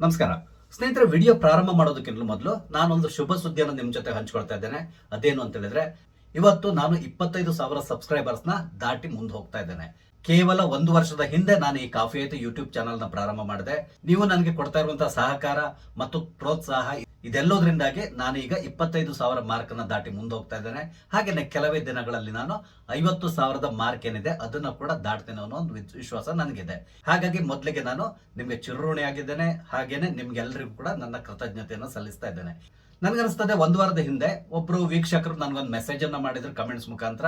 ನಮಸ್ಕಾರ ಸ್ನೇಹಿತರೆ, ವಿಡಿಯೋ ಪ್ರಾರಂಭ ಮಾಡೋದಕ್ಕಿಂತ ಮೊದಲು ನಾನೊಂದು ಶುಭ ಸುದ್ದಿಯನ್ನು ನಿಮ್ಮ ಜೊತೆ ಹಂಚ್ಕೊಳ್ತಾ ಇದ್ದೇನೆ. ಅದೇನು ಅಂತ ಹೇಳಿದ್ರೆ, ಇವತ್ತು ನಾನು 25,000 ಸಬ್ಸ್ಕ್ರೈಬರ್ಸ್ನ ದಾಟಿ ಮುಂದೆ ಹೋಗ್ತಾ ಇದ್ದೇನೆ. ಕೇವಲ 1 ವರ್ಷದ ಹಿಂದೆ ನಾನು ಈ ಕಾಫಿ ಐತಿ ಯೂಟ್ಯೂಬ್ ಚಾನಲ್ ನ ಪ್ರಾರಂಭ ಮಾಡಿದೆ. ನೀವು ನನಗೆ ಕೊಡ್ತಾ ಇರುವಂತಹ ಸಹಕಾರ ಮತ್ತು ಪ್ರೋತ್ಸಾಹ ಇದೆಲ್ಲೋದ್ರಿಂದಾಗಿ ನಾನು ಈಗ 25,000 ಮಾರ್ಕ್ ಅನ್ನ ದಾಟಿ ಮುಂದೆ ಹೋಗ್ತಾ ಇದ್ದೇನೆ. ಹಾಗೇನೆ ಕೆಲವೇ ದಿನಗಳಲ್ಲಿ ನಾನು 50,000 ಮಾರ್ಕ್ ಏನಿದೆ ಅದನ್ನ ಕೂಡ ದಾಟ್ತೇನೆ ಅನ್ನೋ ಒಂದು ವಿಶ್ವಾಸ ನನಗಿದೆ. ಹಾಗಾಗಿ ಮೊದಲಿಗೆ ನಾನು ನಿಮ್ಗೆ ಚಿರಋಣಿಯಾಗಿದ್ದೇನೆ. ಹಾಗೇನೆ ನಿಮ್ಗೆಲ್ಲರಿಗೂ ಕೂಡ ನನ್ನ ಕೃತಜ್ಞತೆಯನ್ನು ಸಲ್ಲಿಸ್ತಾ ಇದ್ದೇನೆ. ನನಗನ್ನಿಸ್ತದೆ 1 ವಾರದ ಹಿಂದೆ ಒಬ್ರು ವೀಕ್ಷಕರು ನನಗೊಂದು ಮೆಸೇಜ್ ಅನ್ನ ಮಾಡಿದ್ರು ಕಮೆಂಟ್ಸ್ ಮುಖಾಂತರ.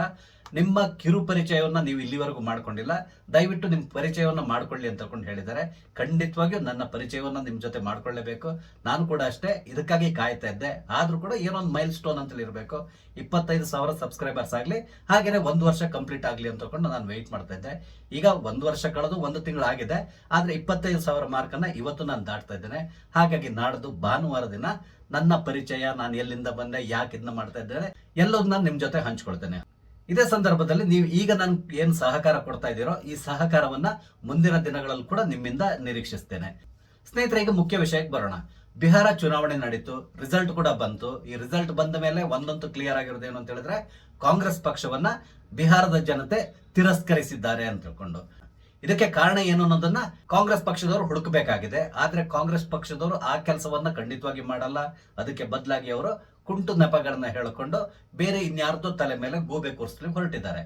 ನಿಮ್ಮ ಕಿರು ಪರಿಚಯವನ್ನ ನೀವು ಇಲ್ಲಿವರೆಗೂ ಮಾಡ್ಕೊಂಡಿಲ್ಲ, ದಯವಿಟ್ಟು ನಿಮ್ಮ ಪರಿಚಯವನ್ನ ಮಾಡ್ಕೊಳ್ಳಿ ಅಂತ ಹೇಳಿದ್ದಾರೆ. ಖಂಡಿತವಾಗಿಯೂ ನನ್ನ ಪರಿಚಯವನ್ನ ನಿಮ್ ಜೊತೆ ಮಾಡ್ಕೊಳ್ಳೇಬೇಕು. ನಾನು ಕೂಡ ಅಷ್ಟೇ ಇದಕ್ಕಾಗಿ ಕಾಯ್ತಾ ಇದ್ದೆ. ಆದ್ರೂ ಕೂಡ ಏನೋ ಒಂದು ಮೈಲ್ ಸ್ಟೋನ್ ಅಂತ ಇರಬೇಕು. 25,000 ಸಬ್ಸ್ಕ್ರೈಬರ್ಸ್ ಆಗ್ಲಿ, ಹಾಗೇನೆ 1 ವರ್ಷ ಕಂಪ್ಲೀಟ್ ಆಗ್ಲಿ ಅಂತ ನಾನು ವೆಯ್ಟ್ ಮಾಡ್ತಾ ಇದ್ದೆ. ಈಗ 1 ವರ್ಷ ಕಳೆದು 1 ತಿಂಗಳು ಆಗಿದೆ. ಆದ್ರೆ 25,000 ಮಾರ್ಕ್ ಅನ್ನ ಇವತ್ತು ನಾನು ದಾಟ್ತಾ ಇದ್ದೇನೆ. ಹಾಗಾಗಿ ನಾಡ್ದು ಭಾನುವಾರ ದಿನ ನನ್ನ ಪರಿಚಯ, ನಾನು ಎಲ್ಲಿಂದ ಬಂದೆ, ಯಾಕೆ ಇದನ್ನ ಮಾಡ್ತಾ ಇದ್ದೇನೆ ಎಲ್ಲದನ್ನ ನಿಮ್ ಜೊತೆ ಹಂಚ್ಕೊಳ್ತೇನೆ. ಇದೇ ಸಂದರ್ಭದಲ್ಲಿ ನೀವು ಈಗ ನನ್ ಏನ್ ಸಹಕಾರ ಕೊಡ್ತಾ ಇದ್ದೀರೋ ಈ ಸಹಕಾರವನ್ನ ಮುಂದಿನ ದಿನಗಳಲ್ಲಿ ಕೂಡ ನಿಮ್ಮಿಂದ ನಿರೀಕ್ಷಿಸ್ತೇನೆ. ಸ್ನೇಹಿತರೆ, ಈಗ ಮುಖ್ಯ ವಿಷಯಕ್ಕೆ ಬರೋಣ. ಬಿಹಾರ ಚುನಾವಣೆ ನಡೀತು, ರಿಸಲ್ಟ್ ಕೂಡ ಬಂತು. ಈ ರಿಸಲ್ಟ್ ಬಂದ ಮೇಲೆ ಒಂದಂತೂ ಕ್ಲಿಯರ್ ಆಗಿರೋದು ಏನು ಅಂತ ಹೇಳಿದ್ರೆ, ಕಾಂಗ್ರೆಸ್ ಪಕ್ಷವನ್ನ ಬಿಹಾರದ ಜನತೆ ತಿರಸ್ಕರಿಸಿದ್ದಾರೆ ಅಂತ ತಿಳ್ಕೊಂಡು. ಇದಕ್ಕೆ ಕಾರಣ ಏನು ಅನ್ನೋದನ್ನ ಕಾಂಗ್ರೆಸ್ ಪಕ್ಷದವರು ಹುಡುಕಬೇಕಾಗಿದೆ. ಆದ್ರೆ ಕಾಂಗ್ರೆಸ್ ಪಕ್ಷದವರು ಆ ಕೆಲಸವನ್ನ ಖಂಡಿತವಾಗಿ ಮಾಡಲ್ಲ. ಅದಕ್ಕೆ ಬದಲಾಗಿ ಅವರು ಕುಂಟು ನೆಪಗಳನ್ನ ಹೇಳಿಕೊಂಡು ಬೇರೆ ಇನ್ಯಾರ್ದೋ ತಲೆ ಮೇಲೆ ಗೂಬೆ ಕೂರಿಸಲಿಕ್ಕೆ ಹೊರಟಿದ್ದಾರೆ.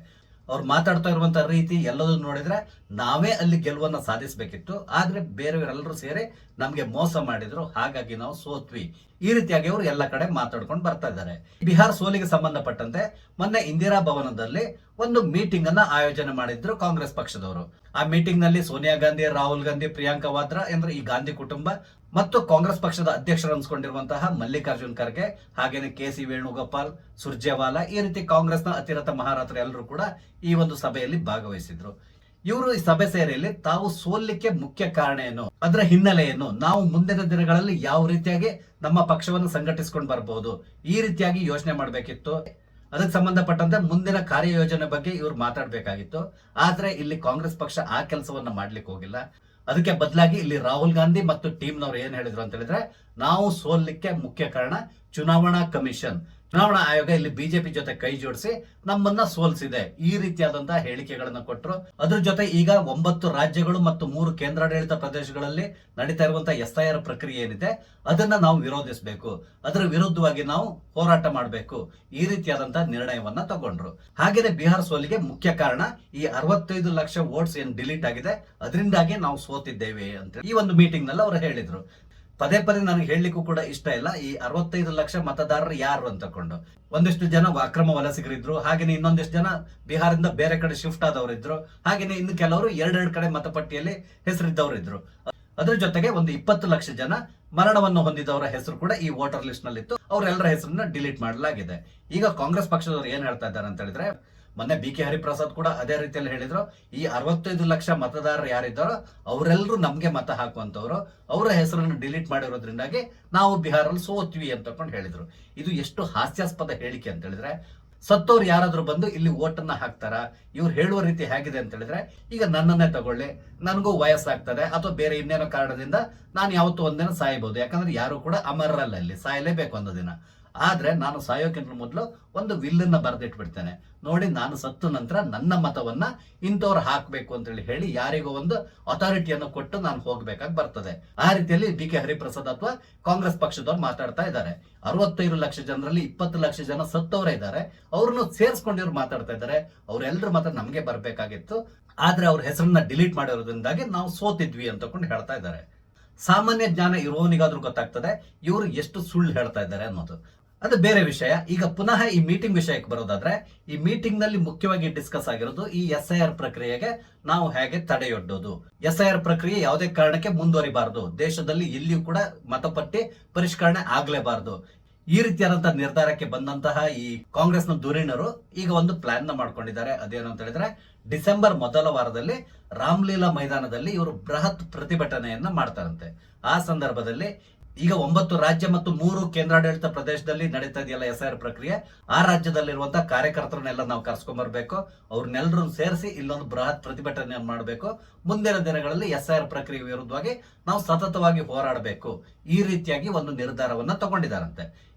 ಅವ್ರು ಮಾತಾಡ್ತಾ ಇರುವಂತಹ ರೀತಿ ಎಲ್ಲದನ್ನು ನೋಡಿದ್ರೆ ನಾವೇ ಅಲ್ಲಿ ಗೆಲುವನ್ನ ಸಾಧಿಸಬೇಕಿತ್ತು. ಆದ್ರೆ ಬೇರೆಯವರೆಲ್ಲರೂ ಸೇರಿ ನಮ್ಗೆ ಮೋಸ ಮಾಡಿದ್ರು, ಹಾಗಾಗಿ ನಾವು ಸೋತ್ವಿ. ಈ ರೀತಿಯಾಗಿ ಅವರು ಎಲ್ಲ ಕಡೆ ಮಾತಾಡ್ಕೊಂಡು ಬರ್ತಾ ಇದ್ದಾರೆ. ಬಿಹಾರ ಸೋಲಿಗೆ ಸಂಬಂಧಪಟ್ಟಂತೆ ಮೊನ್ನೆ ಇಂದಿರಾ ಭವನದಲ್ಲಿ ಒಂದು ಮೀಟಿಂಗ್ ಅನ್ನ ಆಯೋಜನೆ ಮಾಡಿದ್ರು ಕಾಂಗ್ರೆಸ್ ಪಕ್ಷದವರು. ಆ ಮೀಟಿಂಗ್ ನಲ್ಲಿ ಸೋನಿಯಾ ಗಾಂಧಿ, ರಾಹುಲ್ ಗಾಂಧಿ, ಪ್ರಿಯಾಂಕಾ ವಾದ್ರಾ ಅಂದ್ರೆ ಈ ಗಾಂಧಿ ಕುಟುಂಬ ಮತ್ತು ಕಾಂಗ್ರೆಸ್ ಪಕ್ಷದ ಅಧ್ಯಕ್ಷರು ಅನ್ಸ್ಕೊಂಡಿರುವಂತಹ ಮಲ್ಲಿಕಾರ್ಜುನ್ ಖರ್ಗೆ, ಹಾಗೇನೆ ಕೆ.ಸಿ. ವೇಣುಗೋಪಾಲ್, ಸುರ್ಜೇವಾಲಾ, ಈ ರೀತಿ ಕಾಂಗ್ರೆಸ್ನ ಅತಿರಥ ಮಹಾರಥರು ಎಲ್ಲರೂ ಕೂಡ ಈ ಒಂದು ಸಭೆಯಲ್ಲಿ ಭಾಗವಹಿಸಿದ್ರು. ಇವರು ಈ ಸಭೆ ಸೇರಿಯಲ್ಲಿ ತಾವು ಸೋಲಿಕ್ಕೆ ಮುಖ್ಯ ಕಾರಣ ಏನು, ಅದರ ಹಿನ್ನೆಲೆ ಏನು, ನಾವು ಮುಂದಿನ ದಿನಗಳಲ್ಲಿ ಯಾವ ರೀತಿಯಾಗಿ ನಮ್ಮ ಪಕ್ಷವನ್ನು ಸಂಘಟಿಸಿಕೊಂಡು ಬರಬಹುದು, ಈ ರೀತಿಯಾಗಿ ಯೋಚನೆ ಮಾಡಬೇಕಿತ್ತು. ಅದಕ್ಕೆ ಸಂಬಂಧಪಟ್ಟಂತೆ ಮುಂದಿನ ಕಾರ್ಯಯೋಜನೆ ಬಗ್ಗೆ ಇವರು ಮಾತಾಡಬೇಕಾಗಿತ್ತು. ಆದ್ರೆ ಇಲ್ಲಿ ಕಾಂಗ್ರೆಸ್ ಪಕ್ಷ ಆ ಕೆಲಸವನ್ನ ಮಾಡ್ಲಿಕ್ಕೆ ಹೋಗಿಲ್ಲ. ಅದಕ್ಕೆ ಬದಲಾಗಿ ಇಲ್ಲಿ ರಾಹುಲ್ ಗಾಂಧಿ ಮತ್ತು ಟೀಮ್ನವ್ರು ಏನ್ ಹೇಳಿದ್ರು ಅಂತ ಹೇಳಿದ್ರೆ, ನಾವು ಸೋಲಿಕ್ಕೆ ಮುಖ್ಯ ಕಾರಣ ಚುನಾವಣಾ ಕಮಿಷನ್, ಚುನಾವಣಾ ಆಯೋಗ ಇಲ್ಲಿ ಬಿಜೆಪಿ ಜೊತೆ ಕೈ ಜೋಡಿಸಿ ನಮ್ಮನ್ನ ಸೋಲಿಸಿದೆ, ಈ ರೀತಿಯಾದಂತಹ ಹೇಳಿಕೆಗಳನ್ನ ಕೊಟ್ಟರು. ಅದ್ರ ಜೊತೆ ಈಗ 9 ರಾಜ್ಯಗಳು ಮತ್ತು 3 ಕೇಂದ್ರಾಡಳಿತ ಪ್ರದೇಶಗಳಲ್ಲಿ ನಡೀತಾ ಇರುವಂತಹ SIR ಪ್ರಕ್ರಿಯೆ ಏನಿದೆ ಅದನ್ನ ನಾವು ವಿರೋಧಿಸಬೇಕು, ಅದರ ವಿರುದ್ಧವಾಗಿ ನಾವು ಹೋರಾಟ ಮಾಡಬೇಕು, ಈ ರೀತಿಯಾದಂತಹ ನಿರ್ಣಯವನ್ನ ತಗೊಂಡ್ರು. ಹಾಗೇನೆ ಬಿಹಾರ ಸೋಲಿಗೆ ಮುಖ್ಯ ಕಾರಣ ಈ 65 ಲಕ್ಷ ವೋಟ್ಸ್ ಏನ್ ಡಿಲೀಟ್ ಆಗಿದೆ, ಅದರಿಂದಾಗಿ ನಾವು ಸೋತಿದ್ದೇವೆ ಅಂತ ಈ ಒಂದು ಮೀಟಿಂಗ್ ನಲ್ಲಿ ಅವರು ಹೇಳಿದ್ರು. ಪದೇ ಪದೇ ನನಗೆ ಹೇಳಲಿಕ್ಕೂ ಕೂಡ ಇಷ್ಟ ಇಲ್ಲ ಈ 65 ಲಕ್ಷ ಮತದಾರರು ಯಾರು ಅಂತಕೊಂಡು. ಒಂದಿಷ್ಟು ಜನ ಅಕ್ರಮ ವಲಸಿಗರಿದ್ರು, ಹಾಗೇನೆ ಇನ್ನೊಂದಿಷ್ಟು ಜನ ಬಿಹಾರದಿಂದ ಬೇರೆ ಕಡೆ ಶಿಫ್ಟ್ ಆದವರಿದ್ರು, ಹಾಗೇನೆ ಇನ್ನು ಕೆಲವರು 2 ಕಡೆ ಮತಪಟ್ಟಿಯಲ್ಲಿ ಹೆಸರಿದ್ದವರು ಇದ್ರು. ಅದ್ರ ಜೊತೆಗೆ ಒಂದು 20 ಲಕ್ಷ ಜನ ಮರಣವನ್ನು ಹೊಂದಿದವರ ಹೆಸರು ಕೂಡ ಈ ವೋಟರ್ ಲಿಸ್ಟ್ ನಲ್ಲಿ ಇತ್ತು. ಅವರೆಲ್ಲರ ಹೆಸರನ್ನ ಡಿಲೀಟ್ ಮಾಡಲಾಗಿದೆ. ಈಗ ಕಾಂಗ್ರೆಸ್ ಪಕ್ಷದವರು ಏನ್ ಹೇಳ್ತಾ ಇದ್ದಾರೆ ಅಂತ ಹೇಳಿದ್ರೆ, ಮೊನ್ನೆ BK ಹರಿಪ್ರಸಾದ್ ಕೂಡ ಅದೇ ರೀತಿಯಲ್ಲಿ ಹೇಳಿದ್ರು, ಈ 65 ಲಕ್ಷ ಮತದಾರರು ಯಾರಿದ್ದಾರೋ ಅವರೆಲ್ಲರೂ ನಮ್ಗೆ ಮತ ಹಾಕುವಂತವ್ರು, ಅವರ ಹೆಸರನ್ನು ಡಿಲೀಟ್ ಮಾಡಿರೋದ್ರಿಂದಾಗಿ ನಾವು ಬಿಹಾರಲ್ಲಿ ಸೋತ್ವಿ ಅಂತ ಹೇಳಿದ್ರು. ಇದು ಎಷ್ಟು ಹಾಸ್ಯಾಸ್ಪದ ಹೇಳಿಕೆ ಅಂತ ಹೇಳಿದ್ರೆ, ಸತ್ತವ್ರು ಯಾರಾದ್ರೂ ಬಂದು ಇಲ್ಲಿ ಓಟನ್ನ ಹಾಕ್ತಾರ? ಇವ್ರು ಹೇಳುವ ರೀತಿ ಹೇಗಿದೆ ಅಂತ ಹೇಳಿದ್ರೆ, ಈಗ ನನ್ನನ್ನೇ ತಗೊಳ್ಳಿ, ನನಗೂ ವಯಸ್ಸಾಗ್ತದೆ ಅಥವಾ ಬೇರೆ ಇನ್ನೇನೋ ಕಾರಣದಿಂದ ನಾನು ಯಾವತ್ತೂ ಒಂದಿನ ಸಾಯಬಹುದು. ಯಾಕಂದ್ರೆ ಯಾರು ಕೂಡ ಅಮರರಲ್ಲ, ಇಲ್ಲಿ ಸಾಯಲೇಬೇಕು ಒಂದು ದಿನ. ಆದ್ರೆ ನಾನು ಸಾಯೋಕ್ಕಿಂತ ಮೊದಲು ಒಂದು ವಿಲ್ಲನ್ನ ಬರೆದಿಟ್ಬಿಡ್ತೇನೆ, ನೋಡಿ ನಾನು ಸತ್ತ ನಂತರ ನನ್ನ ಮತವನ್ನ ಇಂಥವ್ರು ಹಾಕ್ಬೇಕು ಅಂತ ಹೇಳಿ ಯಾರಿಗೋ ಒಂದು ಅಥಾರಿಟಿಯನ್ನು ಕೊಟ್ಟು ನಾನು ಹೋಗ್ಬೇಕಾಗಿ ಬರ್ತದೆ. ಆ ರೀತಿಯಲ್ಲಿ BK ಹರಿಪ್ರಸಾದ್ ಅಥವಾ ಕಾಂಗ್ರೆಸ್ ಪಕ್ಷದವ್ರು ಮಾತಾಡ್ತಾ ಇದ್ದಾರೆ. 65 ಲಕ್ಷ ಜನರಲ್ಲಿ 20 ಲಕ್ಷ ಜನ ಸತ್ತವರೇ ಇದ್ದಾರೆ, ಅವ್ರನ್ನು ಸೇರಿಸ್ಕೊಂಡಿವ್ರು ಮಾತಾಡ್ತಾ ಇದ್ದಾರೆ. ಅವ್ರೆಲ್ರ ಮತ ನಮ್ಗೆ ಬರ್ಬೇಕಾಗಿತ್ತು, ಆದ್ರೆ ಅವ್ರ ಹೆಸರನ್ನ ಡಿಲೀಟ್ ಮಾಡಿರೋದ್ರಿಂದಾಗಿ ನಾವು ಸೋತಿದ್ವಿ ಅಂತ ಹೇಳ್ತಾ ಇದ್ದಾರೆ. ಸಾಮಾನ್ಯ ಜ್ಞಾನ ಇರುವವನಿಗಾದ್ರೂ ಗೊತ್ತಾಗ್ತದೆ ಇವರು ಎಷ್ಟು ಸುಳ್ಳು ಹೇಳ್ತಾ ಇದ್ದಾರೆ ಅನ್ನೋದು. ಅದು ಬೇರೆ ವಿಷಯ. ಈಗ ಪುನಃ ಈ ಮೀಟಿಂಗ್ ವಿಷಯಕ್ಕೆ ಬರೋದಾದ್ರೆ, ಈ ಮೀಟಿಂಗ್ ನಲ್ಲಿ ಮುಖ್ಯವಾಗಿ ಡಿಸ್ಕಸ್ ಆಗಿರೋದು ಈ SIR ಪ್ರಕ್ರಿಯೆಗೆ ನಾವು ಹೇಗೆ ತಡೆಯೊಡ್ಡೋದು. SIR ಪ್ರಕ್ರಿಯೆ ಯಾವುದೇ ಕಾರಣಕ್ಕೆ ಮುಂದುವರಿಬಾರದು, ದೇಶದಲ್ಲಿ ಎಲ್ಲಿಯೂ ಕೂಡ ಮತಪಟ್ಟಿ ಪರಿಷ್ಕರಣೆ ಆಗ್ಲೇಬಾರದು. ಈ ರೀತಿಯಾದಂತಹ ನಿರ್ಧಾರಕ್ಕೆ ಬಂದಂತಹ ಈ ಕಾಂಗ್ರೆಸ್ನ ಧುರೀಣರು ಈಗ ಒಂದು ಪ್ಲಾನ್ ನ ಮಾಡ್ಕೊಂಡಿದ್ದಾರೆ. ಅದೇನು ಅಂತ ಹೇಳಿದ್ರೆ, ಡಿಸೆಂಬರ್ ಮೊದಲ ವಾರದಲ್ಲಿ ರಾಮ್ಲೀಲಾ ಮೈದಾನದಲ್ಲಿ ಇವರು ಬೃಹತ್ ಪ್ರತಿಭಟನೆಯನ್ನ ಮಾಡ್ತಾರಂತೆ. ಆ ಸಂದರ್ಭದಲ್ಲಿ ಈಗ 9 ರಾಜ್ಯ ಮತ್ತು 3 ಕೇಂದ್ರಾಡಳಿತ ಪ್ರದೇಶದಲ್ಲಿ ನಡೀತಾ ಇದೆಯಲ್ಲ SIR ಪ್ರಕ್ರಿಯೆ, ಆ ರಾಜ್ಯದಲ್ಲಿರುವಂತಹ ಕಾರ್ಯಕರ್ತರನ್ನೆಲ್ಲ ನಾವು ಕರ್ಸ್ಕೊಂಡ್ ಬರ್ಬೇಕು, ಅವ್ರನ್ನೆಲ್ಲರೂ ಸೇರಿಸಿ ಇಲ್ಲೊಂದು ಬೃಹತ್ ಪ್ರತಿಭಟನೆಯನ್ನು ಮಾಡಬೇಕು. ಮುಂದಿನ ದಿನಗಳಲ್ಲಿ SIR ಪ್ರಕ್ರಿಯೆ ವಿರುದ್ಧವಾಗಿ ನಾವು ಸತತವಾಗಿ ಹೋರಾಡಬೇಕು, ಈ ರೀತಿಯಾಗಿ ಒಂದು ನಿರ್ಧಾರವನ್ನ ತಗೊಂಡಿದ್ದಾರಂತೆ.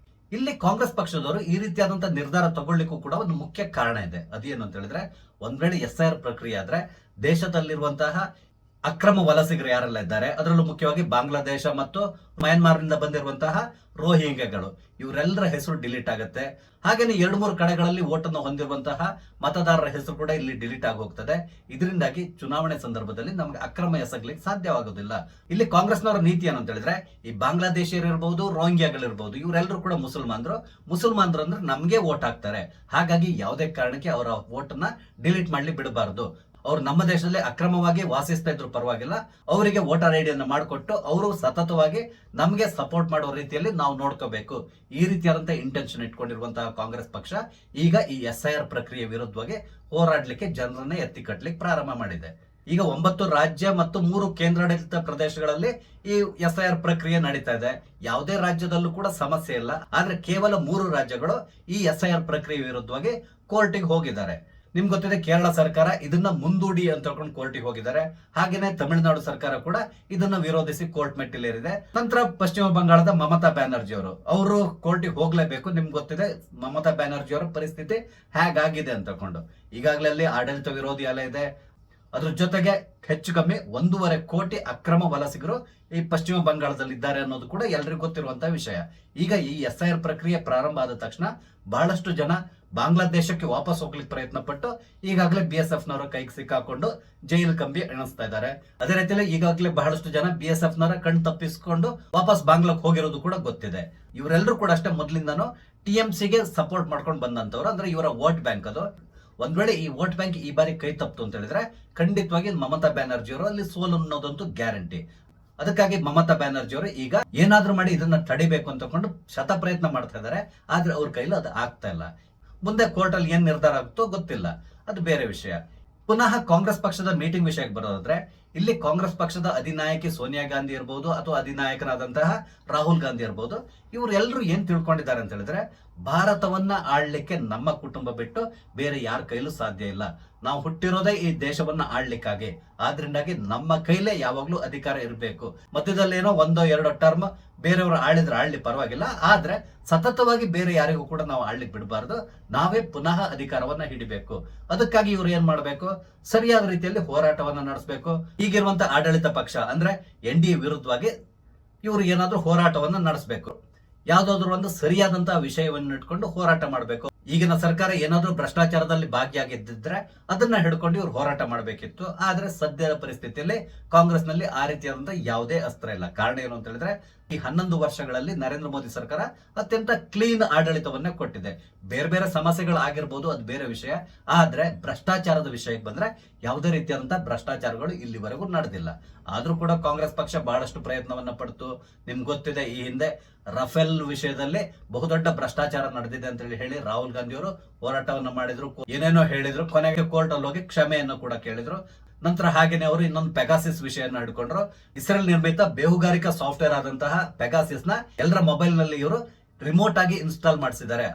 ಇಲ್ಲಿ ಕಾಂಗ್ರೆಸ್ ಪಕ್ಷದವರು ಈ ರೀತಿಯಾದಂತಹ ನಿರ್ಧಾರ ತಗೊಳ್ಳಿಕ್ಕೂ ಕೂಡ ಒಂದು ಮುಖ್ಯ ಕಾರಣ ಇದೆ. ಅದೇನು ಅಂತ ಹೇಳಿದ್ರೆ, ಒಂದ್ ವೇಳೆ SIR ಪ್ರಕ್ರಿಯೆ ಆದ್ರೆ ದೇಶದಲ್ಲಿರುವಂತಹ ಅಕ್ರಮ ವಲಸಿಗರು ಯಾರೆಲ್ಲ ಇದ್ದಾರೆ, ಅದರಲ್ಲೂ ಮುಖ್ಯವಾಗಿ ಬಾಂಗ್ಲಾದೇಶ ಮತ್ತು ಮಯನ್ಮಾರ್ನಿಂದ ಬಂದಿರುವಂತಹ ರೋಹಿಂಗ್ಯಗಳು, ಇವರೆಲ್ಲರ ಹೆಸರು ಡಿಲೀಟ್ ಆಗುತ್ತೆ. ಹಾಗೇನೆ 2-3 ಕಡೆಗಳಲ್ಲಿ ಓಟನ್ನು ಹೊಂದಿರುವಂತಹ ಮತದಾರರ ಹೆಸರು ಕೂಡ ಇಲ್ಲಿ ಡಿಲೀಟ್ ಆಗಿ ಹೋಗ್ತದೆ. ಇದರಿಂದಾಗಿ ಚುನಾವಣೆ ಸಂದರ್ಭದಲ್ಲಿ ನಮ್ಗೆ ಅಕ್ರಮ ಎಸಗಲಿಕ್ಕೆ ಸಾಧ್ಯವಾಗೋದಿಲ್ಲ. ಇಲ್ಲಿ ಕಾಂಗ್ರೆಸ್ನವರ ನೀತಿ ಏನಂತ ಹೇಳಿದ್ರೆ, ಈ ಬಾಂಗ್ಲಾದೇಶಿಯರು ಇರ್ಬಹುದು, ರೋಹಿಂಗ್ಯಗಳಿರ್ಬಹುದು, ಇವರೆಲ್ಲರೂ ಕೂಡ ಮುಸಲ್ಮಾನರು ಅಂದ್ರೆ ನಮ್ಗೆ ವೋಟ್ ಹಾಕ್ತಾರೆ. ಹಾಗಾಗಿ ಯಾವುದೇ ಕಾರಣಕ್ಕೆ ಅವರ ವೋಟನ್ನ ಡಿಲೀಟ್ ಮಾಡ್ಲಿ ಬಿಡಬಾರದು. ಅವ್ರು ನಮ್ಮ ದೇಶದಲ್ಲಿ ಅಕ್ರಮವಾಗಿ ವಾಸಿಸ್ತಾ ಇದ್ರು ಪರವಾಗಿಲ್ಲ, ಅವರಿಗೆ ವೋಟರ್ ಐಡಿಯನ್ನು ಮಾಡಿಕೊಟ್ಟು ಅವರು ಸತತವಾಗಿ ನಮಗೆ ಸಪೋರ್ಟ್ ಮಾಡೋ ರೀತಿಯಲ್ಲಿ ನಾವು ನೋಡ್ಕೋಬೇಕು. ಈ ರೀತಿಯಾದಂತಹ ಇಂಟೆನ್ಷನ್ ಇಟ್ಕೊಂಡಿರುವಂತಹ ಕಾಂಗ್ರೆಸ್ ಪಕ್ಷ ಈಗ ಈ SIR ಪ್ರಕ್ರಿಯೆ ವಿರುದ್ಧವಾಗಿ ಹೋರಾಡ್ಲಿಕ್ಕೆ ಜನರನ್ನ ಎತ್ತಿ ಕಟ್ಟಲಿಕ್ಕೆ ಪ್ರಾರಂಭ ಮಾಡಿದೆ. ಈಗ 9 ರಾಜ್ಯ ಮತ್ತು 3 ಕೇಂದ್ರಾಡಳಿತ ಪ್ರದೇಶಗಳಲ್ಲಿ ಈ SIR ಪ್ರಕ್ರಿಯೆ ನಡೀತಾ ಇದೆ. ಯಾವುದೇ ರಾಜ್ಯದಲ್ಲೂ ಕೂಡ ಸಮಸ್ಯೆ ಇಲ್ಲ. ಆದ್ರೆ ಕೇವಲ 3 ರಾಜ್ಯಗಳು ಈ SIR ಪ್ರಕ್ರಿಯೆ ವಿರುದ್ಧವಾಗಿ ಕೋರ್ಟಿಗೆ ಹೋಗಿದ್ದಾರೆ. ನಿಮ್ಗೆ ಗೊತ್ತಿದೆ, ಕೇರಳ ಸರ್ಕಾರ ಇದನ್ನ ಮುಂದೂಡಿ ಅಂತ ಹೇಳ್ಕೊಂಡು ಕೋರ್ಟಿಗೆ ಹೋಗಿದ್ದಾರೆ. ಹಾಗೇನೆ ತಮಿಳುನಾಡು ಸರ್ಕಾರ ಕೂಡ ಇದನ್ನ ವಿರೋಧಿಸಿ ಕೋರ್ಟ್ ಮೆಟ್ಟಿಲೇರಿದೆ. ನಂತರ ಪಶ್ಚಿಮ ಬಂಗಾಳದ ಮಮತಾ ಬ್ಯಾನರ್ಜಿ ಅವರು ಕೋರ್ಟಿಗೆ ಹೋಗ್ಲೇಬೇಕು. ನಿಮ್ಗೆ ಗೊತ್ತಿದೆ ಮಮತಾ ಬ್ಯಾನರ್ಜಿ ಅವರ ಪರಿಸ್ಥಿತಿ ಹೇಗಾಗಿದೆ ಅಂತ ಹೇಳ್ಕೊಂಡು. ಈಗಾಗಲೇ ಅಲ್ಲಿ ಆಡಳಿತ ವಿರೋಧಿ ಅಲೆ ಇದೆ. ಅದ್ರ ಜೊತೆಗೆ ಹೆಚ್ಚು ಕಮ್ಮಿ 1.5 ಕೋಟಿ ಅಕ್ರಮ ವಲಸಿಗರು ಈ ಪಶ್ಚಿಮ ಬಂಗಾಳದಲ್ಲಿ ಇದ್ದಾರೆ ಅನ್ನೋದು ಕೂಡ ಎಲ್ರಿಗೂ ಗೊತ್ತಿರುವಂತಹ ವಿಷಯ. ಈಗ ಈ SIR ಪ್ರಕ್ರಿಯೆ ಪ್ರಾರಂಭ ಆದ ತಕ್ಷಣ ಬಹಳಷ್ಟು ಜನ ಬಾಂಗ್ಲಾದೇಶಕ್ಕೆ ವಾಪಸ್ ಹೋಗ್ಲಿಕ್ಕೆ ಪ್ರಯತ್ನ ಪಟ್ಟು ಈಗಾಗಲೇ BSF ನವರ ಕೈಗೆ ಸಿಕ್ಕಾಕೊಂಡು ಜೈಲ್ ಕಂಬಿ ಎಣಿಸ್ತಾ ಇದ್ದಾರೆ. ಅದೇ ರೀತಿಯಲ್ಲಿ ಈಗಾಗಲೇ ಬಹಳಷ್ಟು ಜನ BSF ನವರ ಕಣ್ ತಪ್ಪಿಸಿಕೊಂಡು ವಾಪಸ್ ಬಾಂಗ್ಲಾಕ್ ಹೋಗಿರೋದು ಕೂಡ ಗೊತ್ತಿದೆ. ಇವರೆಲ್ಲರೂ ಕೂಡ ಅಷ್ಟೇ ಮೊದಲಿಂದನೂ TMC ಗೆ ಸಪೋರ್ಟ್ ಮಾಡ್ಕೊಂಡು ಬಂದಂತವ್ರು. ಅಂದ್ರೆ ಇವರ ವೋಟ್ ಬ್ಯಾಂಕ್ ಅದು. ಒಂದ್ ವೇಳೆ ಈ ವೋಟ್ ಬ್ಯಾಂಕ್ ಈ ಬಾರಿ ಕೈ ತಪ್ಪಿತು ಅಂತ ಹೇಳಿದ್ರೆ ಖಂಡಿತವಾಗಿ ಮಮತಾ ಬ್ಯಾನರ್ಜಿ ಅವರು ಅಲ್ಲಿ ಸೋಲು ಅನ್ನೋದಂತೂ ಗ್ಯಾರಂಟಿ. ಅದಕ್ಕಾಗಿ ಮಮತಾ ಬ್ಯಾನರ್ಜಿ ಅವರು ಈಗ ಏನಾದ್ರೂ ಮಾಡಿ ಇದನ್ನ ತಡಿಬೇಕು ಅಂತ ಕೊಂಡು ಶತ ಪ್ರಯತ್ನ ಮಾಡ್ತಾ ಇದ್ದಾರೆ. ಆದ್ರೆ ಅವ್ರ ಕೈಲಿ ಅದು ಆಗ್ತಾ ಇಲ್ಲ. ಮುಂದೆ ಕೋರ್ಟ್ ಅಲ್ಲಿ ಏನ್ ನಿರ್ಧಾರ ಆಗುತ್ತೋ ಗೊತ್ತಿಲ್ಲ, ಅದು ಬೇರೆ ವಿಷಯ. ಪುನಃ ಕಾಂಗ್ರೆಸ್ ಪಕ್ಷದ ಮೀಟಿಂಗ್ ವಿಷಯಕ್ಕೆ ಬರೋದಾದ್ರೆ, ಇಲ್ಲಿ ಕಾಂಗ್ರೆಸ್ ಪಕ್ಷದ ಅಧಿನಾಯಕಿ ಸೋನಿಯಾ ಗಾಂಧಿ ಇರಬಹುದು ಅಥವಾ ಅಧಿನಾಯಕರಾದಂತಹ ರಾಹುಲ್ ಗಾಂಧಿ ಇರಬಹುದು, ಇವರೆಲ್ಲರೂ ಏನ್ ತಿಳ್ಕೊಂಡಿದ್ದಾರೆ ಅಂತ ಹೇಳಿದ್ರೆ, ಭಾರತವನ್ನ ಆಳ್ಲಿಕ್ಕೆ ನಮ್ಮ ಕುಟುಂಬ ಬಿಟ್ಟು ಬೇರೆ ಯಾರ ಕೈಲೂ ಸಾಧ್ಯ ಇಲ್ಲ. ನಾವು ಹುಟ್ಟಿರೋದೇ ಈ ದೇಶವನ್ನ ಆಳ್ಲಿಕ್ಕಾಗಿ. ಆದ್ರಿಂದಾಗಿ ನಮ್ಮ ಕೈಲೇ ಯಾವಾಗ್ಲೂ ಅಧಿಕಾರ ಇರಬೇಕು. ಮಧ್ಯದಲ್ಲೇನೋ 1-2 ಟರ್ಮ್ ಬೇರೆಯವರು ಆಳ್ಳಿ ಪರವಾಗಿಲ್ಲ, ಆದ್ರೆ ಸತತವಾಗಿ ಬೇರೆ ಯಾರಿಗೂ ಕೂಡ ನಾವು ಆಳ್ಲಿಕ್ಕೆ ಬಿಡಬಾರ್ದು. ನಾವೇ ಪುನಃ ಅಧಿಕಾರವನ್ನ ಹಿಡಿಬೇಕು. ಅದಕ್ಕಾಗಿ ಇವರು ಏನ್ ಮಾಡ್ಬೇಕು, ಸರಿಯಾದ ರೀತಿಯಲ್ಲಿ ಹೋರಾಟವನ್ನ ನಡೆಸಬೇಕು. ಈಗಿರುವಂತ ಆಡಳಿತ ಪಕ್ಷ ಅಂದ್ರೆ NDA ವಿರುದ್ಧವಾಗಿ ಇವರು ಏನಾದ್ರೂ ಹೋರಾಟವನ್ನ ನಡೆಸಬೇಕು. ಯಾವ್ದಾದ್ರು ಒಂದು ಸರಿಯಾದಂತಹ ವಿಷಯವನ್ನು ಇಟ್ಕೊಂಡು ಹೋರಾಟ ಮಾಡಬೇಕು. ಈಗಿನ ಸರ್ಕಾರ ಏನಾದ್ರೂ ಭ್ರಷ್ಟಾಚಾರದಲ್ಲಿ ಭಾಗಿಯಾಗಿದ್ದಿದ್ರೆ ಅದನ್ನ ಹಿಡ್ಕೊಂಡು ಇವ್ರು ಹೋರಾಟ ಮಾಡಬೇಕಿತ್ತು. ಆದ್ರೆ ಸದ್ಯದ ಪರಿಸ್ಥಿತಿಯಲ್ಲಿ ಕಾಂಗ್ರೆಸ್ ನಲ್ಲಿ ಆ ರೀತಿಯಾದಂತಹ ಯಾವುದೇ ಅಸ್ತ್ರ ಇಲ್ಲ. ಕಾರಣ ಏನು ಅಂತ ಹೇಳಿದ್ರೆ, ಈ 11 ವರ್ಷಗಳಲ್ಲಿ ನರೇಂದ್ರ ಮೋದಿ ಸರ್ಕಾರ ಅತ್ಯಂತ ಕ್ಲೀನ್ ಆಡಳಿತವನ್ನೇ ಕೊಟ್ಟಿದೆ. ಬೇರೆ ಬೇರೆ ಸಮಸ್ಯೆಗಳು ಆಗಿರ್ಬೋದು, ಅದು ಬೇರೆ ವಿಷಯ. ಆದ್ರೆ ಭ್ರಷ್ಟಾಚಾರದ ವಿಷಯಕ್ಕೆ ಬಂದ್ರೆ ಯಾವುದೇ ರೀತಿಯಾದಂತಹ ಭ್ರಷ್ಟಾಚಾರಗಳು ಇಲ್ಲಿವರೆಗೂ ನಡೆದಿಲ್ಲ. ಆದ್ರೂ ಕೂಡ ಕಾಂಗ್ರೆಸ್ ಪಕ್ಷ ಬಹಳಷ್ಟು ಪ್ರಯತ್ನವನ್ನ ಪಡ್ತು. ನಿಮ್ಗೆ ಗೊತ್ತಿದೆ, ಈ ಹಿಂದೆ ರಫೇಲ್ ವಿಷಯದಲ್ಲಿ ಬಹುದೊಡ್ಡ ಭ್ರಷ್ಟಾಚಾರ ನಡೆದಿದೆ ಅಂತ ಹೇಳಿ ರಾಹುಲ್ ಗಾಂಧಿ ಅವರು ಹೋರಾಟವನ್ನ ಮಾಡಿದ್ರು, ಏನೇನೋ ಹೇಳಿದ್ರು. ಕೊನೆಗೆ ಕೋರ್ಟ್ ಅಲ್ಲಿ ಹೋಗಿ ಕ್ಷಮೆಯನ್ನು ಕೂಡ ಕೇಳಿದ್ರು. ನಂತರ ಹಾಗೇನೆ ಅವರು ಇನ್ನೊಂದು ಪೆಗಾಸಿಸ್ ವಿಷಯನ ಹಿಡ್ಕೊಂಡ್ರು. ಇಸ್ರೇಲ್ ನಿರ್ಮಿತ ಬೇಹುಗಾರಿಕಾ ಸಾಫ್ಟ್ವೇರ್ ಆದಂತಹ ಪೆಗಾಸಿಸ್ ನ ಎಲ್ಲರ ಮೊಬೈಲ್ ನಲ್ಲಿ ಇವರು ರಿಮೋಟ್ ಆಗಿ ಇನ್ಸ್ಟಾಲ್ ಮಾಡಿಸಿದ್ದಾರೆ.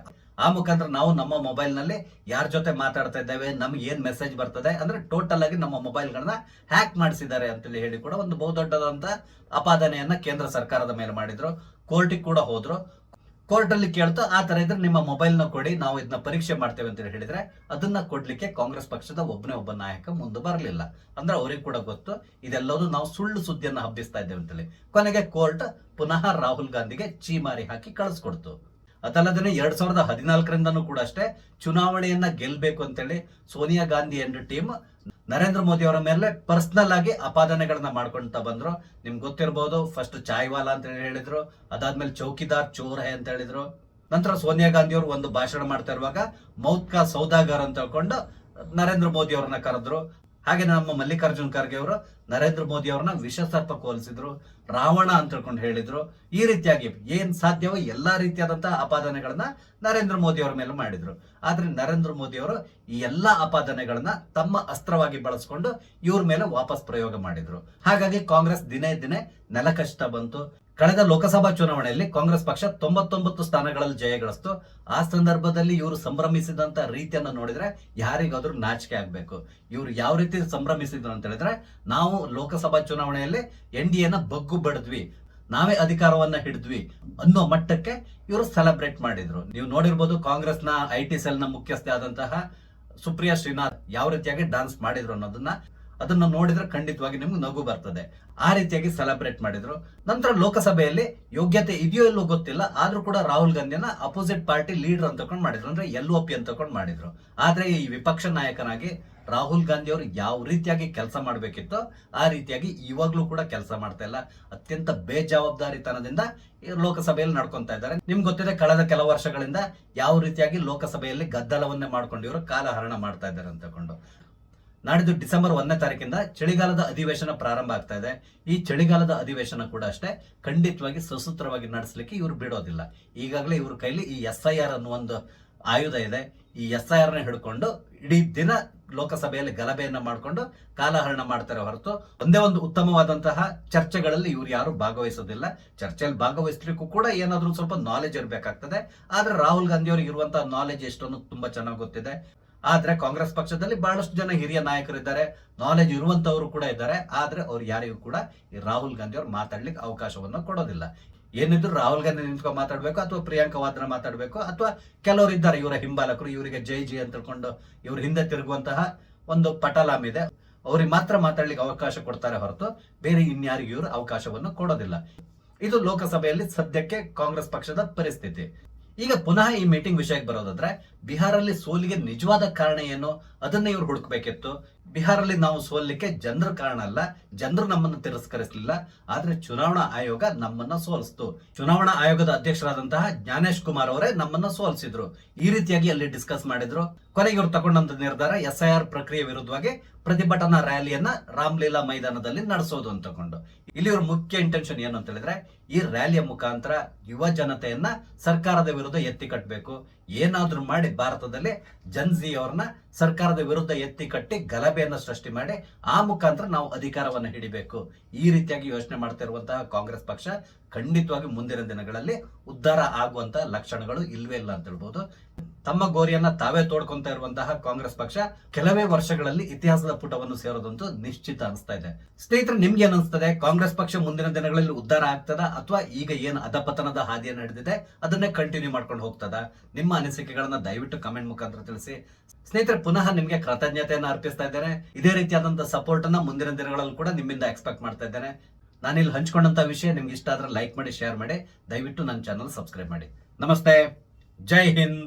ಆ ಮುಖಾಂತರ ನಾವು ನಮ್ಮ ಮೊಬೈಲ್ ನಲ್ಲಿ ಯಾರ ಜೊತೆ ಮಾತಾಡ್ತಾ ಇದ್ದೇವೆ, ನಮ್ಗೆ ಏನ್ ಮೆಸೇಜ್ ಬರ್ತದೆ ಅಂದ್ರೆ ಟೋಟಲ್ ಆಗಿ ನಮ್ಮ ಮೊಬೈಲ್ ಗಳನ್ನ ಹ್ಯಾಕ್ ಮಾಡಿಸಿದ್ದಾರೆ ಅಂತೇಳಿ ಹೇಳಿ ಕೂಡ ಒಂದು ಬಹುದೊಡ್ಡದಂತ ಅಪಾದನೆಯನ್ನ ಕೇಂದ್ರ ಸರ್ಕಾರದ ಮೇಲೆ ಮಾಡಿದ್ರು. ಕೋರ್ಟಿಗೆ ಕೂಡ ಹೋದ್ರು. ಕೋರ್ಟ್ ಅಲ್ಲಿ ಕೇಳ್ತಾ, ಆ ತರ ಇದ್ರೆ ನಿಮ್ಮ ಮೊಬೈಲ್ ನ ಕೊಡಿ, ನಾವು ಇದನ್ನ ಪರೀಕ್ಷೆ ಮಾಡ್ತೇವೆ ಅಂತ ಹೇಳಿದ್ರೆ ಅದನ್ನ ಕೊಡ್ಲಿಕ್ಕೆ ಕಾಂಗ್ರೆಸ್ ಪಕ್ಷದ ಒಬ್ಬ ನಾಯಕ ಮುಂದೆ ಬರಲಿಲ್ಲ. ಅಂದ್ರೆ ಅವ್ರಿಗೆ ಕೂಡ ಗೊತ್ತು ಇದೆಲ್ಲದೂ ನಾವು ಸುಳ್ಳು ಸುದ್ದಿಯನ್ನ ಹಬ್ಬಿಸ್ತಾ ಇದ್ದೇವೆ ಅಂತೇಳಿ. ಕೊನೆಗೆ ಕೋರ್ಟ್ ಪುನಃ ರಾಹುಲ್ ಗಾಂಧಿಗೆ ಚೀಮಾರಿ ಹಾಕಿ ಕಳಿಸ್ಕೊಡ್ತು. ಅದಲ್ಲದೆ 2014ರಿಂದನೂ ಕೂಡ ಅಷ್ಟೇ ಚುನಾವಣೆಯನ್ನ ಗೆಲ್ಬೇಕು ಅಂತೇಳಿ ಸೋನಿಯಾ ಗಾಂಧಿ ಅಂಡ್ ಟೀಮ್ ನರೇಂದ್ರ ಮೋದಿ ಅವರ ಮೇಲೆ ಪರ್ಸನಲ್ ಆಗಿ ಅಪಾದನೆಗಳನ್ನ ಮಾಡ್ಕೊಂತ ಬಂದ್ರು. ನಿಮ್ಗೆ ಗೊತ್ತಿರಬಹುದು, ಫಸ್ಟ್ ಚಾಯ್ವಾಲಾ ಅಂತ ಹೇಳಿದ್ರು, ಅದಾದ್ಮೇಲೆ ಚೌಕಿದಾರ್ ಚೋರ್ ಹೈ ಅಂತ ಹೇಳಿದ್ರು. ನಂತರ ಸೋನಿಯಾ ಗಾಂಧಿ ಅವರು ಒಂದು ಭಾಷಣ ಮಾಡ್ತಾ ಇರುವಾಗ ಮೌತ್ ಕಾ ಸೌದಾಗರ್ ಅಂತ ಹೇಳ್ಕೊಂಡು ನರೇಂದ್ರ ಮೋದಿ ಅವರನ್ನ ಕರೆದ್ರು. ಹಾಗೆ ನಮ್ಮ ಮಲ್ಲಿಕಾರ್ಜುನ್ ಖರ್ಗೆ ಅವರು ನರೇಂದ್ರ ಮೋದಿ ಅವ್ರನ್ನ ವಿಷಸರ್ಪಕ್ಕೆ ಹೋಲಿಸಿದ್ರು, ರಾವಣ ಅಂತ ತಿಳ್ಕೊಂಡು ಹೇಳಿದ್ರು. ಈ ರೀತಿಯಾಗಿ ಏನ್ ಸಾಧ್ಯವೋ ಎಲ್ಲಾ ರೀತಿಯಾದಂತಹ ಆಪಾದನೆಗಳನ್ನ ನರೇಂದ್ರ ಮೋದಿ ಅವರ ಮೇಲೆ ಮಾಡಿದ್ರು. ಆದ್ರೆ ನರೇಂದ್ರ ಮೋದಿ ಅವರು ಈ ಎಲ್ಲಾ ಆಪಾದನೆಗಳನ್ನ ತಮ್ಮ ಅಸ್ತ್ರವಾಗಿ ಬಳಸ್ಕೊಂಡು ಇವ್ರ ಮೇಲೆ ವಾಪಸ್ ಪ್ರಯೋಗ ಮಾಡಿದ್ರು. ಹಾಗಾಗಿ ಕಾಂಗ್ರೆಸ್ ದಿನೇ ದಿನೇ ನೆಲಕಷ್ಟ ಬಂತು. ಕಳೆದ ಲೋಕಸಭಾ ಚುನಾವಣೆಯಲ್ಲಿ ಕಾಂಗ್ರೆಸ್ ಪಕ್ಷ 99 ಸ್ಥಾನಗಳಲ್ಲಿ ಜಯ ಗಳಿಸ್ತು. ಆ ಸಂದರ್ಭದಲ್ಲಿ ಇವರು ಸಂಭ್ರಮಿಸಿದಂತ ರೀತಿಯನ್ನ ನೋಡಿದ್ರೆ ಯಾರಿಗಾದ್ರೂ ನಾಚಿಕೆ ಆಗ್ಬೇಕು. ಇವ್ರು ಯಾವ ರೀತಿ ಸಂಭ್ರಮಿಸಿದ್ರು ಅಂತ ಹೇಳಿದ್ರೆ, ನಾವು ಲೋಕಸಭಾ ಚುನಾವಣೆಯಲ್ಲಿ NDA ಬಗ್ಗು ಬಡಿದ್ವಿ, ನಾವೇ ಅಧಿಕಾರವನ್ನ ಹಿಡಿದ್ವಿ ಅನ್ನೋ ಮಟ್ಟಕ್ಕೆ ಇವರು ಸೆಲೆಬ್ರೇಟ್ ಮಾಡಿದ್ರು. ನೀವು ನೋಡಿರ್ಬೋದು ಕಾಂಗ್ರೆಸ್ನ IT ಸೆಲ್ ನ ಮುಖ್ಯಸ್ಥೆ ಆದಂತಹ ಸುಪ್ರಿಯಾ ಶ್ರೀನಾಥ್ ಯಾವ ರೀತಿಯಾಗಿ ಡಾನ್ಸ್ ಮಾಡಿದ್ರು ಅದನ್ನ ನೋಡಿದ್ರೆ ಖಂಡಿತವಾಗಿ ನಿಮ್ಗೆ ನಗು ಬರ್ತದೆ. ಆ ರೀತಿಯಾಗಿ ಸೆಲೆಬ್ರೇಟ್ ಮಾಡಿದ್ರು. ನಂತರ ಲೋಕಸಭೆಯಲ್ಲಿ ಯೋಗ್ಯತೆ ಇದೆಯೋ ಇಲ್ಲೋ ಗೊತ್ತಿಲ್ಲ, ಆದ್ರೂ ಕೂಡ ರಾಹುಲ್ ಗಾಂಧಿಯನ್ನ ಅಪೋಸಿಟ್ ಪಾರ್ಟಿ ಲೀಡರ್ ಅಂತ ತಗೊಂಡು ಮಾಡಿದ್ರು, ಅಂದ್ರೆ LOP ಅಂತ ತಗೊಂಡು ಮಾಡಿದ್ರು. ಆದ್ರೆ ಈ ವಿಪಕ್ಷ ನಾಯಕನಾಗಿ ರಾಹುಲ್ ಗಾಂಧಿ ಅವರು ಯಾವ ರೀತಿಯಾಗಿ ಕೆಲಸ ಮಾಡಬೇಕಿತ್ತೋ ಆ ರೀತಿಯಾಗಿ ಇವಾಗ್ಲೂ ಕೂಡ ಕೆಲಸ ಮಾಡ್ತಾ ಇಲ್ಲ. ಅತ್ಯಂತ ಬೇಜವಾಬ್ದಾರಿತನದಿಂದ ಲೋಕಸಭೆಯಲ್ಲಿ ನಡ್ಕೊಂತಾ ಇದ್ದಾರೆ. ನಿಮ್ಗೆ ಗೊತ್ತಿದೆ ಕಳೆದ ಕೆಲವು ವರ್ಷಗಳಿಂದ ಯಾವ ರೀತಿಯಾಗಿ ಲೋಕಸಭೆಯಲ್ಲಿ ಗದ್ದಲವನ್ನೇ ಮಾಡ್ಕೊಂಡು ಇವರು ಕಾಲಹರಣ ಮಾಡ್ತಾ ಇದ್ದಾರೆ ಅಂತ ತಗೊಂಡು. ನಾಡಿದ್ದು ಡಿಸೆಂಬರ್ 1ನೇ ತಾರೀಕಿಂದ ಚಳಿಗಾಲದ ಅಧಿವೇಶನ ಪ್ರಾರಂಭ ಆಗ್ತಾ ಇದೆ. ಈ ಚಳಿಗಾಲದ ಅಧಿವೇಶನ ಕೂಡ ಅಷ್ಟೇ ಖಂಡಿತವಾಗಿ ಸುಸೂತ್ರವಾಗಿ ನಡೆಸಲಿಕ್ಕೆ ಇವರು ಬಿಡೋದಿಲ್ಲ. ಈಗಾಗಲೇ ಇವ್ರ ಕೈಲಿ ಈ SIR ಅನ್ನೋ ಒಂದು ಆಯುಧ ಇದೆ. ಈ SIR ನ ಹಿಡ್ಕೊಂಡು ಇಡೀ ದಿನ ಲೋಕಸಭೆಯಲ್ಲಿ ಗಲಭೆಯನ್ನ ಮಾಡ್ಕೊಂಡು ಕಾಲಹರಣ ಮಾಡ್ತಾರೆ ಹೊರತು ಒಂದೇ ಒಂದು ಉತ್ತಮವಾದಂತಹ ಚರ್ಚೆಗಳಲ್ಲಿ ಇವ್ರು ಯಾರು ಭಾಗವಹಿಸೋದಿಲ್ಲ. ಚರ್ಚೆಯಲ್ಲಿ ಭಾಗವಹಿಸ್ಲಿಕ್ಕೂ ಕೂಡ ಏನಾದ್ರೂ ಸ್ವಲ್ಪ ನಾಲೆಜ್ ಇರಬೇಕಾಗ್ತದೆ. ಆದ್ರೆ ರಾಹುಲ್ ಗಾಂಧಿ ಅವ್ರಿಗೆ ಇರುವಂತಹ ನಾಲೆಜ್ ಎಷ್ಟು ಅನ್ನೋದು ತುಂಬಾ ಚೆನ್ನಾಗಿ ಗೊತ್ತಿದೆ. ಆದ್ರೆ ಕಾಂಗ್ರೆಸ್ ಪಕ್ಷದಲ್ಲಿ ಬಹಳಷ್ಟು ಜನ ಹಿರಿಯ ನಾಯಕರಿದ್ದಾರೆ, ನಾಲೆಜ್ ಇರುವಂತವರು ಕೂಡ ಇದ್ದಾರೆ. ಆದ್ರೆ ಅವ್ರು ಯಾರಿಗೂ ಕೂಡ ಈ ರಾಹುಲ್ ಗಾಂಧಿ ಅವ್ರು ಮಾತಾಡ್ಲಿಕ್ಕೆ ಅವಕಾಶವನ್ನು ಕೊಡೋದಿಲ್ಲ. ಏನಿದ್ರು ರಾಹುಲ್ ಗಾಂಧಿ ನಿಂತ್ಕೊಂಡು ಮಾತಾಡ್ಬೇಕು, ಅಥವಾ ಪ್ರಿಯಾಂಕಾ ವಾದ್ರಾ ಮಾತಾಡ್ಬೇಕು, ಅಥವಾ ಕೆಲವರು ಇದ್ದಾರೆ ಇವರ ಹಿಂಬಾಲಕರು, ಇವರಿಗೆ ಜೈ ಅಂತ ತಿಳ್ಕೊಂಡು ಇವ್ರ ಹಿಂದೆ ತಿರುಗುವಂತಹ ಒಂದು ಪಟಾಲಾಮ್ ಇದೆ, ಅವ್ರಿಗೆ ಮಾತ್ರ ಮಾತಾಡ್ಲಿಕ್ಕೆ ಅವಕಾಶ ಕೊಡ್ತಾರೆ ಹೊರತು ಬೇರೆ ಇನ್ಯಾರಿಗೂ ಇವರು ಅವಕಾಶವನ್ನು ಕೊಡೋದಿಲ್ಲ. ಇದು ಲೋಕಸಭೆಯಲ್ಲಿ ಸದ್ಯಕ್ಕೆ ಕಾಂಗ್ರೆಸ್ ಪಕ್ಷದ ಪರಿಸ್ಥಿತಿ. ಈಗ ಪುನಃ ಈ ಮೀಟಿಂಗ್ ವಿಷಯಕ್ಕೆ ಬರೋದಾದ್ರೆ, ಬಿಹಾರಲ್ಲಿ ಸೋಲಿಗೆ ನಿಜವಾದ ಕಾರಣ ಏನು ಅದನ್ನ ಇವ್ರು ಹುಡುಕ್ಬೇಕಿತ್ತು. ಬಿಹಾರಲ್ಲಿ ನಾವು ಸೋಲಿಕ್ಕೆ ಜನರ ಕಾರಣ ಅಲ್ಲ, ಜನರು ನಮ್ಮನ್ನು ತಿರಸ್ಕರಿಸಲಿಲ್ಲ, ಆದ್ರೆ ಚುನಾವಣಾ ಆಯೋಗ ನಮ್ಮನ್ನ ಸೋಲಿಸ್ತು. ಚುನಾವಣಾ ಆಯೋಗದ ಅಧ್ಯಕ್ಷರಾದಂತಹ ಜ್ಞಾನೇಶ್ ಕುಮಾರ್ ಅವರೇ ನಮ್ಮನ್ನ ಸೋಲಿಸಿದ್ರು. ಈ ರೀತಿಯಾಗಿ ಅಲ್ಲಿ ಡಿಸ್ಕಸ್ ಮಾಡಿದ್ರು. ಕೊನೆಗೆ ಇವರು ತಗೊಂಡಂತ ನಿರ್ಧಾರ SIR ಪ್ರಕ್ರಿಯೆ ವಿರುದ್ಧವಾಗಿ ಪ್ರತಿಭಟನಾ ರ್ಯಾಲಿಯನ್ನ ರಾಮ್ಲೀಲಾ ಮೈದಾನದಲ್ಲಿ ನಡೆಸೋದು ಅಂತ ತಗೊಂಡು. ಇಲ್ಲಿ ಇವ್ರ ಮುಖ್ಯ ಇಂಟೆನ್ಷನ್ ಏನು ಅಂತ ಹೇಳಿದ್ರೆ, ಈ ರ್ಯಾಲಿಯ ಮುಖಾಂತರ ಯುವ ಜನತೆಯನ್ನ ಸರ್ಕಾರದ ವಿರುದ್ಧ ಎತ್ತಿ ಕಟ್ಟಬೇಕು. ಏನಾದ್ರೂ ಮಾಡಿ ಭಾರತದಲ್ಲಿ ಜನ್ಜಿ ಅವ್ರನ್ನ ಸರ್ಕಾರದ ವಿರುದ್ಧ ಎತ್ತಿ ಕಟ್ಟಿ ಗಲಭೆಯನ್ನ ಸೃಷ್ಟಿ ಮಾಡಿ ಆ ಮುಖಾಂತರ ನಾವು ಅಧಿಕಾರವನ್ನು ಹಿಡಿಬೇಕು. ಈ ರೀತಿಯಾಗಿ ಯೋಚನೆ ಮಾಡ್ತಾ ಇರುವಂತಹ ಕಾಂಗ್ರೆಸ್ ಪಕ್ಷ ಖಂಡಿತವಾಗಿ ಮುಂದಿನ ದಿನಗಳಲ್ಲಿ ಉದ್ಧಾರ ಆಗುವಂತಹ ಲಕ್ಷಣಗಳು ಇಲ್ವೇ ಇಲ್ಲ ಅಂತ ಹೇಳ್ಬೋದು. ತಮ್ಮ ಗೋರಿಯನ್ನ ತಾವೇ ತೋಡ್ಕೊಂತ ಇರುವಂತಹ ಕಾಂಗ್ರೆಸ್ ಪಕ್ಷ ಕೆಲವೇ ವರ್ಷಗಳಲ್ಲಿ ಇತಿಹಾಸದ ಪುಟವನ್ನು ಸೇರೋದಂತೂ ನಿಶ್ಚಿತ ಅನಿಸ್ತಾ ಇದೆ. ಸ್ನೇಹಿತರೆ, ನಿಮ್ಗೆ ಏನ್ ಅನಿಸ್ತದೆ? ಕಾಂಗ್ರೆಸ್ ಪಕ್ಷ ಮುಂದಿನ ದಿನಗಳಲ್ಲಿ ಉದ್ಧಾರ ಆಗ್ತದ, ಅಥವಾ ಈಗ ಏನು ಅಧಪತನದ ಹಾದಿಯನ್ನು ಹಿಡಿದಿದೆ ಅದನ್ನೇ ಕಂಟಿನ್ಯೂ ಮಾಡ್ಕೊಂಡು ಹೋಗ್ತದ? ನಿಮ್ಮ ಅನಿಸಿಕೆಗಳನ್ನ ದಯವಿಟ್ಟು ಕಮೆಂಟ್ ಮುಖಾಂತರ ತಿಳಿಸಿ. ಸ್ನೇಹಿತರೆ, ಪುನಃ ನಿಮ್ಗೆ ಕೃತಜ್ಞತೆಯನ್ನು ಅರ್ಪಿಸ್ತಾ ಇದ್ದೇನೆ. ಇದೇ ರೀತಿಯಾದಂತಹ ಸಪೋರ್ಟ್ ಅನ್ನ ಮುಂದಿನ ದಿನಗಳಲ್ಲಿ ಕೂಡ ನಿಮ್ಮಿಂದ ಎಕ್ಸ್ಪೆಕ್ಟ್ ಮಾಡ್ತಾ ಇದ್ದೇನೆ. ನಾನಿಲ್ಲಿ ಹಂಚ್ಕೊಂಡಂತ ವಿಷಯ ನಿಮ್ಗೆ ಇಷ್ಟ ಆದ್ರೆ ಲೈಕ್ ಮಾಡಿ, ಶೇರ್ ಮಾಡಿ, ದಯವಿಟ್ಟು ನನ್ನ ಚಾನಲ್ ಸಬ್ಸ್ಕ್ರೈಬ್ ಮಾಡಿ. ನಮಸ್ತೆ, ಜೈ ಹಿಂದ್.